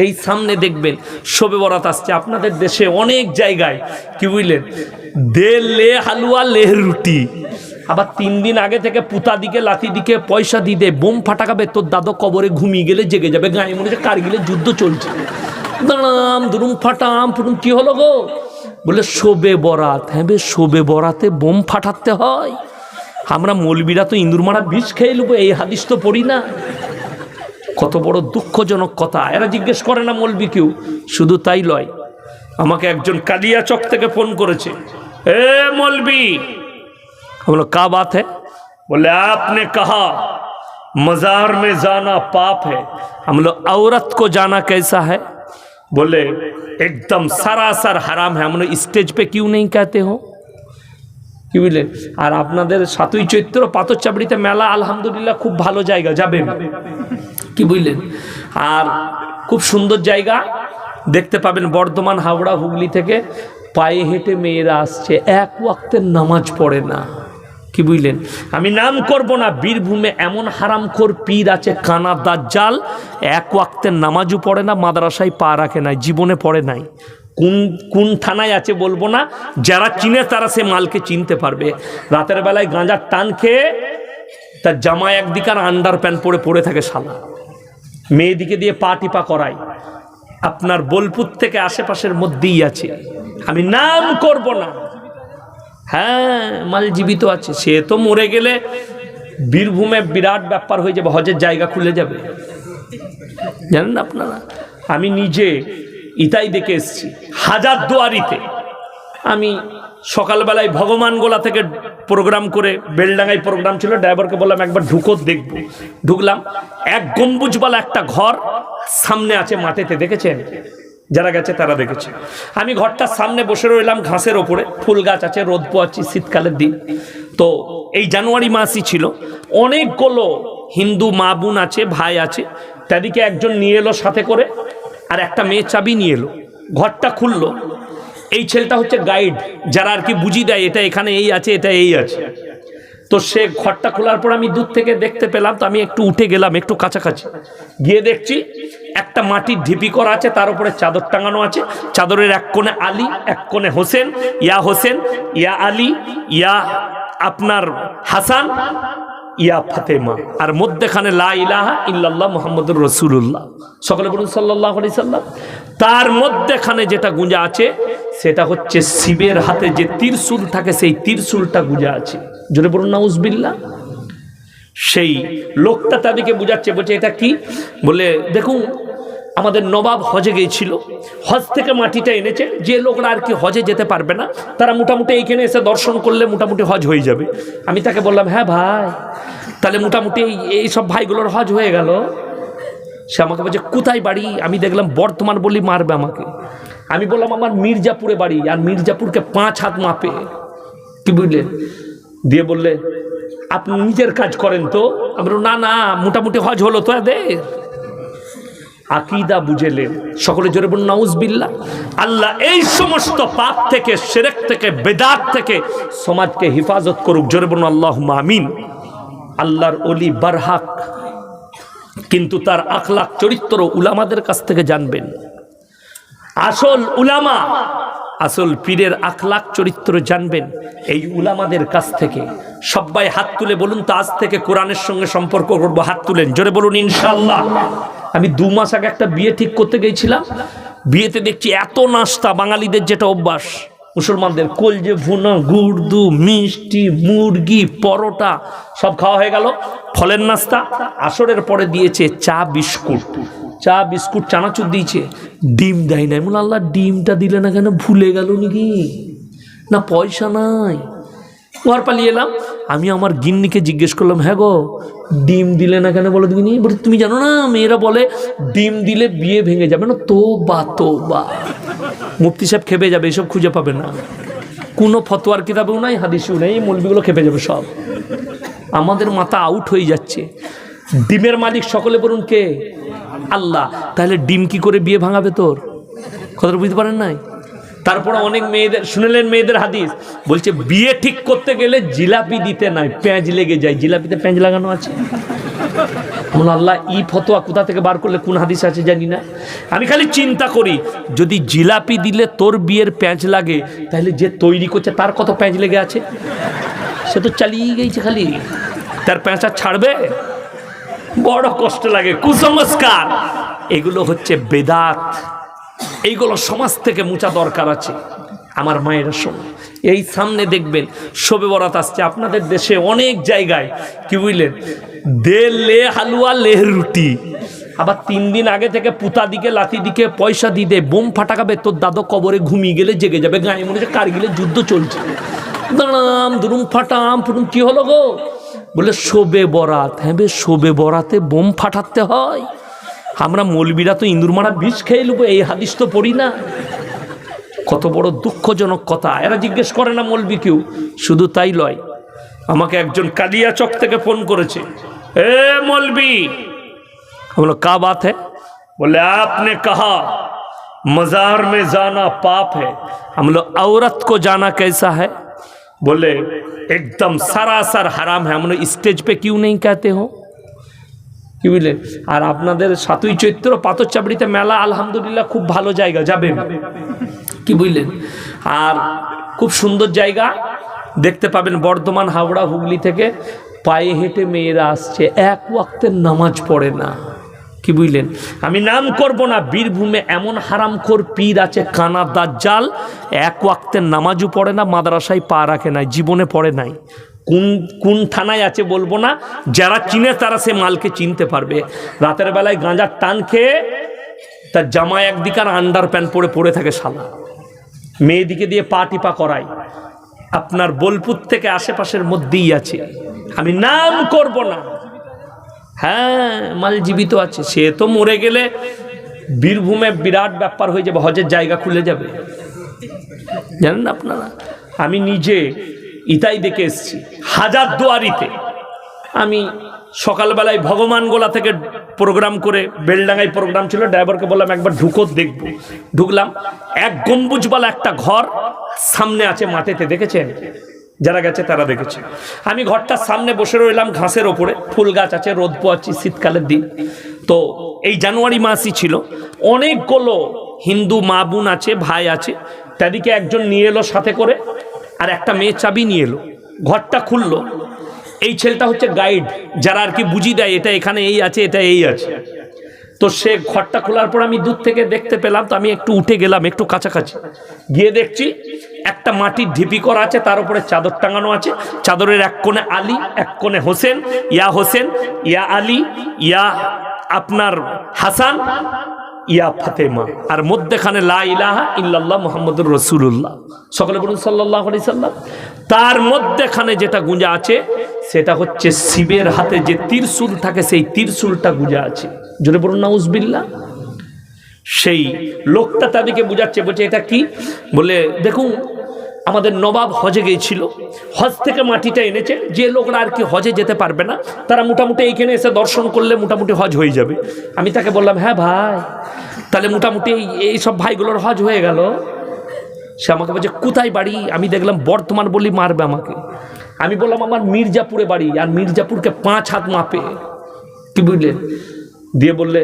এই সামনে দেখবেন শবে বরাত আসছে আপনাদের দেশে অনেক জায়গায়, কি বুঝলেন, দে লে হালুয়া লে রুটি, আবার 3 দিন আগে থেকে পুতা দিকে লাথি দিকে পয়সা দিয়ে দে, বোম ফাটাকাবে, তোর দাদা কবরে ঘুমিয়ে গেলে জেগে যাবে, গায়ে মনে হচ্ছে কারগিলের যুদ্ধ চলছে, দাঁড়াম দুরুম ফাটাম ফুটুম, কি হলো গো? বলে শবে বরাত। হ্যাঁ বে, শবে বরাতে বোম ফাটাতে হয়? আমরা মৌলবীরা তো ইঁদুর মারা বিষ খেয়ে নেবো, এই হাদিস তো পড়ি না। কত বড় দুঃখজনক কথা, এরা জিজ্ঞেস করে না মৌলবী কেউ। শুধু তাই লয়, আমাকে একজন কালিয়াচক থেকে ফোন করেছে, এ मौलवी। हम लोग क्या बात है? बोले आपने कहा मजार में जाना पाप है, हम लोग औरत को जाना कैसा है? बोले एकदम सरासर हराम है, हम लोग स्टेज पे क्यों नहीं कहते हो? কি বুঝলেন? আর আপনাদের 7ই চৈত্র পাথরচাবড়িতে মেলা, আলহামদুলিল্লাহ খুব ভালো জায়গা, যাবেন, কি বুঝলেন? আর খুব সুন্দর জায়গা দেখতে পাবেন। বর্ধমান, হাওড়া, হুগলি থেকে পায়ে হেঁটে মেয়েরা আসছে, এক ওয়াক্তের নামাজ পড়ে না, কি বুঝলেন? আমি নাম করব না, বীরভূমে এমন হারামখোর পীর আছে, কানা দাজ্জাল, এক ওয়াক্তের নামাজও পড়ে না, মাদ্রাসায় পা রাখে নাই, জীবনে পড়ে নাই। কোন থানায় আছে বলবো না, যারা চিনে তারা সে মালকে চিনতে পারবে। রাতের বেলায় গাঁজার টান খেয়ে তার জামা একদিকে আর আন্ডার প্যান্ট পরে পড়ে থাকে শালা, মেয়েদিকে দিয়ে পা টিপা করায়। আপনার বোলপুর থেকে আশেপাশের মধ্যেই আছে, আমি নাম করব না। হ্যাঁ, মাল জীবিত আছে, সে তো মরে গেলে বীরভূমে বিরাট ব্যাপার হয়ে যাবে, হজের জায়গা খুলে যাবে, জানেন আপনারা। আমি নিজে ইতাই দেখে এসেছি, হাজারদুয়ারিতে। আমি সকালবেলায় ভগবানগোলা থেকে প্রোগ্রাম করে, বেলডাঙ্গায় প্রোগ্রাম ছিল, ড্রাইভারকে বললাম একবার ঢুকো দেখবো। ঢুকলাম, এক গম্বুজওয়ালা একটা ঘর সামনে আছে মাঠেতে, দেখেছেন? যারা গেছে তারা দেখেছে। আমি ঘরটার সামনে বসে রইলাম ঘাসের ওপরে, ফুল গাছ আছে, রোদ পোয়াচ্ছি, শীতকালের দিন তো, এই জানুয়ারি মাসই ছিল। অনেকগুলো হিন্দু মা বোন আছে, ভাই আছে, তাদেরকে একজন নিয়ে এলো সাথে করে, আর একটা মেয়ে চাবি নিয়ে এলো। ঘরটা খুললো, এই ছেলেটা হচ্ছে গাইড, যারা আর কি বুঝিয়ে দেয়, এটা এখানে এই আছে, এটা এই আছে। তো সে ঘরটা খোলার পর আমি দূর থেকে দেখতে পেলাম, তো আমি একটু উঠে গেলাম, একটু কাছাকাছি গিয়ে দেখছি একটা মাটির ঢিপি করা আছে, তার উপরে চাদর টাঙানো আছে। চাদরের এক কোণে আলী, এক কোণে হোসেন, ইয়া আলী, ইয়া আপনার হাসান, ইয়া ফাতেমা, আর মধ্যখানে লা ইলাহা ইল্লাল্লাহ মুহাম্মাদুর রাসূলুল্লাহ, সকলে বলুন সাল্লাল্লাহু আলাইহি সাল্লাম। তার মধ্যখানে যেটা গুঁজা আছে সেটা হচ্ছে শিবের হাতে যে ত্রিশূল থাকে, সেই ত্রিশূলটা গুঁজা আছে, জোরে বলুন নাউজুবিল্লাহ। সেই লোকটা তাদেরকে বুঝাচ্ছে, বলছে এটা কি? বলে দেখুন, আমাদের নবাব হজে গিয়েছিল, হজ থেকে মাটিটা এনেছে, যে লোকরা আর কি হজে যেতে পারবে না তারা মোটামুটি এইখানে এসে দর্শন করলে মোটামুটি হজ হয়ে যাবে। আমি তাকে বললাম, হ্যাঁ ভাই, তাহলে মোটামুটি এই সব ভাইগুলোর হজ হয়ে গেল। সে আমাকে বলছে কোথায় বাড়ি? আমি দেখলাম বর্ধমান বলি মারবে আমাকে। আমি বললাম আমার মির্জাপুরে বাড়ি, আর মির্জাপুরকে 5 হাত মাপে, কি বুঝলেন? দিয়ে বললে আপনি নিজের কাজ করেন তো? আমি বললাম না না, মোটামুটি হজ হলো তো এদের। আকীদা বুঝেলেন, সকলে জোরে বলুন নাউজুবিল্লাহ। আল্লাহ এই সমস্ত পাপ থেকে, শিরক থেকে, বেদাত থেকে সমাজকে হেফাজত করুক, জোরে বলুন আল্লাহুম্মা আমিন। আল্লাহর ওলি বারহাক, কিন্তু তার আখলাক চরিত্র উলামাদের কাছ থেকে জানবেন। আসল উলামা, আসল পীরের আখলাক চরিত্র জানবেন এই উলামাদের কাছ থেকে। সবাই হাত তুলে বলুন তো আজ থেকে কোরআনের সঙ্গে সম্পর্ক করবো, হাত তুলেন, জোরে বলুন ইনশাআল্লাহ। আমি 2 মাস আগে একটা বিয়ে ঠিক করতে গিয়েছিলাম, বিয়েতে দেখছি এত নাস্তা, বাঙালিদের যেটা অভ্যাস, মুসলমানদের কলজে ভুনা, গুড় দু, মিষ্টি, মুরগি, পরোটা সব খাওয়া হয়ে গেল। ফলের নাস্তা আসরের পরে দিয়েছে চা বিস্কুট, চা বিস্কুট চানাচুর দিয়েছে, ডিম দেয় নাই। বলে আল্লাহ, ডিমটা দিলে না কেন? ভুলে গেল নাকি? না পয়সা নাই। ঘর পালিয়ে এলাম। আমি আমার গিন্নিকে জিজ্ঞেস করলাম, হ্যাঁ গো ডিম দিলে না কেন বলো দিনি? বলে তুমি জানো না মেয়েরা বলে ডিম দিলে বিয়ে ভেঙে যাবে না। তোবা, মুফতি সাহেব খেপে যাবে, এসব খুঁজে পাবে না, কোনো ফতোয়ার কিতাবেও নাই, হাদিসেও নেই, মৌলবীগুলো খেপে যাবে সব। আমাদের মাথা আউট হয়ে যাচ্ছে। ডিমের মালিক সকলে বলুন কে? আল্লাহ। তাহলে ডিম কি করে বিয়ে ভাঙাবে তোর? কথা বুঝতে পারেন নাই? তারপরে অনেক মেয়েদের শুনলেন, মেয়েদের হাদিস বলছে বিয়ে ঠিক করতে গেলে জিলাপি দিতে নাই, পেঁয়াজ লেগে যায়। জিলাপিতে পেঁয়াজ লাগানো আছে? আল্লাহ ই ফতোয়া কোথা থেকে বার করলে, কোন হাদিস আছে জানি না। আমি খালি চিন্তা করি, যদি জিলাপি দিলে তোর বিয়ের প্যাঁচ লাগে, তাহলে যে তৈরি করছে তার কত প্যাঁচ লেগে আছে, সে তো চালিয়ে গেছে, খালি তার প্যাঁচ আর ছাড়বে? বড় কষ্ট লাগে। কুসংস্কার এগুলো হচ্ছে বেদাত, এইগুলো সমাজ থেকে মুছা দরকার আছে। আমার মায়ের সময় এই সামনে দেখবেন শবে বরাত আসছে আপনাদের দেশে অনেক জায়গায়, কি বুঝলেন, দে লে হালুয়া লে রুটি, আবার 3 দিন আগে থেকে পুতা দিকে লাথি দিকে পয়সা দিতে বোম ফাটাকাবে, তোর দাদু কবরে ঘুমিয়ে গেলে জেগে যাবে, গায়ে মনে হচ্ছে কারগিলের যুদ্ধ চলছে, দাঁড়াম দুরুম ফাটাম ফুটুম। কি হলো গো? বলে শবে বরাত। হ্যাঁ বে, শবে বরাতে বোম ফাটাতে হয়? আমরা মৌলবীরা তো ইঁদুর মারা বিষ খেয়ে নেবো, এই হাদিস তো পড়ি না। কত বড় দুঃখজনক কথা। এরা জিজ্ঞেস করে না মৌলবী কেউ। শুধু তাই লয়, আমাকে একজন কালিয়াচক থেকে ফোন করেছে, এ মৌলবী, बोलो क्या बात है? बोले आपने कहा मजार में जाना पाप है, हम लोग औरत को जाना कैसा है? बोले एकदम सरासर हराम है। हम लोग स्टेज पे क्यों नहीं कहते हो? কি বুঝলেন? আর আপনাদের 7ই চৈত্র পাথরচাবড়িতে মেলা, আলহামদুলিল্লাহ খুব ভালো জায়গা, যাবেন, কি বুঝলেন? আর খুব সুন্দর জায়গা দেখতে পাবেন। বর্ধমান, হাওড়া, হুগলি থেকে পায়ে হেঁটে মেয়েরা আসছে, এক ওয়াক্তের নামাজ পড়ে না, কি বুঝলেন? আমি নাম করব না, বীরভূমে এমন হারামখোর পীর আছে, কানা দাজ্জাল, এক ওয়াক্তের নামাজও পড়ে না, মাদ্রাসায় পা রাখে নাই, জীবনে পড়ে নাই। কোন থানায় আছে বলবো না, যারা চিনে তারা সে মালকে চিনতে পারবে। রাতের বেলায় গাঁজার টান খেয়ে তার জামা একদিকে আর আন্ডার প্যান্ট পরে পড়ে থাকে শালা, মেয়েদিকে দিয়ে পা টিপা করায়। আপনার বোলপুর থেকে আশেপাশের মধ্যেই আছে, আমি নাম করব না। হ্যাঁ, মাল জীবিত আছে, সে তো মরে গেলে বীরভূমে বিরাট ব্যাপার হয়ে যাবে, হজের জায়গা খুলে যাবে, জানেন আপনারা। আমি নিজে ইতাই দেখে এসেছি, হাজারদুয়ারিতে। আমি সকালবেলায় ভগবানগোলা থেকে প্রোগ্রাম করে, বেলডাঙ্গায় প্রোগ্রাম ছিল, ড্রাইভারকে বললাম একবার ঢুকো দেখবো। ঢুকলাম, এক গম্বুজওয়ালা একটা ঘর সামনে আছে মাঠেতে, দেখেছেন? যারা গেছে তারা দেখেছে। আমি ঘরটার সামনে বসে রইলাম ঘাসের ওপরে, ফুল গাছ আছে, রোদ পোয়াচ্ছি, শীতকালের দিন তো। এই জানুয়ারি মাসই ছিল। অনেকগুলো হিন্দু মা বোন আছে, ভাই আছে, তাদেরকে একজন নিয়ে এলো সাথে করে, আর একটা মেয়ে চাবি নিয়ে এলো। ঘরটা খুললো, এই ছেলেটা হচ্ছে গাইড, যারা আর কি বুঝিয়ে দেয়, এটা এখানে এই আছে, এটা এই আছে। তো সে ঘরটা খোলার পর আমি দূর থেকে দেখতে পেলাম, তো আমি একটু উঠে গেলাম, একটু কাছাকাছি গিয়ে দেখছি একটা মাটির ঢিপি করা আছে, তার উপরে চাদর টাঙানো আছে। চাদরের এক কোণে আলী, এক কোণে হোসেন, ইয়া আলী, ইয়া আপনার হাসান, ইয়া ফাতেমা, আর মধ্যখানে লা ইলাহা ইল্লাল্লাহ মুহাম্মাদুর রাসূলুল্লাহ। সকলে বলুন সাল্লাল্লাহু আলাইহি সাল্লাম। তার মধ্যখানে যেটা গুঁজা আছে সেটা হচ্ছে শিবের হাতে যে ত্রিশূল থাকে, সেই ত্রিশূলটা গুঁজা আছে। জোরে বলুন নাউজুবিল্লাহ। সেই লোকটা তাদেরকে বুঝাচ্ছে, বলছে এটা কি? বলে দেখুন, আমাদের নবাব হজে গিয়েছিল, হজ থেকে মাটিটা এনেছে। যে লোকরা আর কি হজে যেতে পারবে না, তারা মোটামুটি এইখানে এসে দর্শন করলে মোটামুটি হজ হয়ে যাবে। আমি তাকে বললাম, হ্যাঁ ভাই, তাহলে মোটামুটি এই সব ভাইগুলোর হজ হয়ে গেল। সে আমাকে বলছে কোথায় বাড়ি? আমি দেখলাম বর্ধমান বলি মারবে আমাকে। আমি বললাম আমার মির্জাপুরে বাড়ি, আর মির্জাপুরকে 5 হাত মাপে, কি বুঝলেন? দিয়ে বললে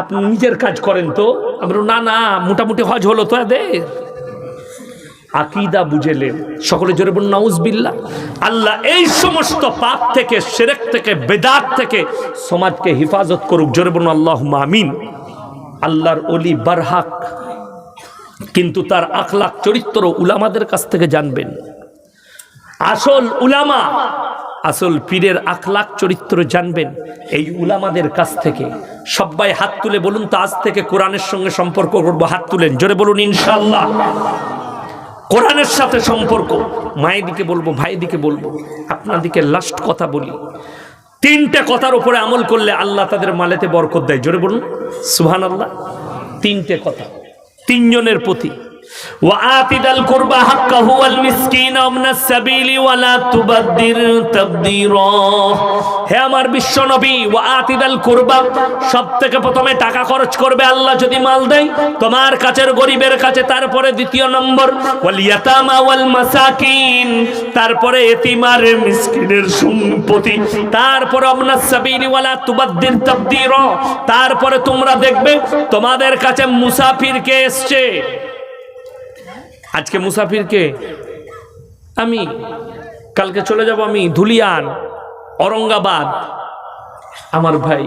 আপনি নিজের কাজ করেন তো? আমি বললাম না, মোটামুটি হজ হলো তো এদের। আকীদা বুঝেলেন। সকলে জোরে বলুন নাউজুবিল্লাহ। আল্লাহ এই সমস্ত পাপ থেকে, শিরক থেকে, বেদাত থেকে সমাজকে হেফাজত করুক। জোরে বলুন আল্লাহুম্মা আমিন। আল্লাহর ওলি বারহাক, কিন্তু তার আখলাক চরিত্র উলামাদের কাছ থেকে জানবেন। আসল উলামা, আসল পীরের আখলাক চরিত্র জানবেন এই উলামাদের কাছ থেকে। সবাই হাত তুলে বলুন তো আজ থেকে কোরআনের সঙ্গে সম্পর্ক করবো। হাত তুলেন, জোরে বলুন ইনশাআল্লাহ। কোরআনের সাথে সম্পর্ক। মায়ের দিকে বলবো, ভাইয়ের দিকে বলবো। আপনাদিকে লাস্ট কথা বলি, 3টে কথার উপরে আমল করলে আল্লাহ তাদের মালেতে বরকত দেয়। জোরে বলুন সুবহানাল্লাহ। 3টে কথা 3 জনের প্রতি। وآت ذا القربى حقه والمسكين وابن السبيل ولا تبذر تبذيرا। হে আমার বিশ্ব নবী, ওয়াআত যাল কুরবা, সবথেকে প্রথমে টাকা খরচ করবে আল্লাহ যদি মাল দেয় তোমার কাছের গরিবের কাছে, তারপরে দ্বিতীয় নম্বর ওয়াল ইয়াতামা ওয়াল মাসাকিন, তারপরে এতিম আর মিসকিনের সম্পত্তি, তারপরে আবনাস সাবিল ওয়ালা তুবাদ্দির তাবদীরা, তারপরে তোমরা দেখবে তোমাদের কাছে মুসাফির কে এসছে। আজকে মুসাফিরকে আমি কালকে চলে যাব আমি ধুলিয়ান, ঔরঙ্গাবাদ, আমার ভাই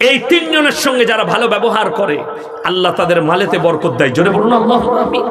এই তিনজনের সঙ্গে যারা ভালো ব্যবহার করে আল্লাহ তাদের মালেতে বরকত দেয়। জোরে বলুন আল্লাহুম্মা আমিন।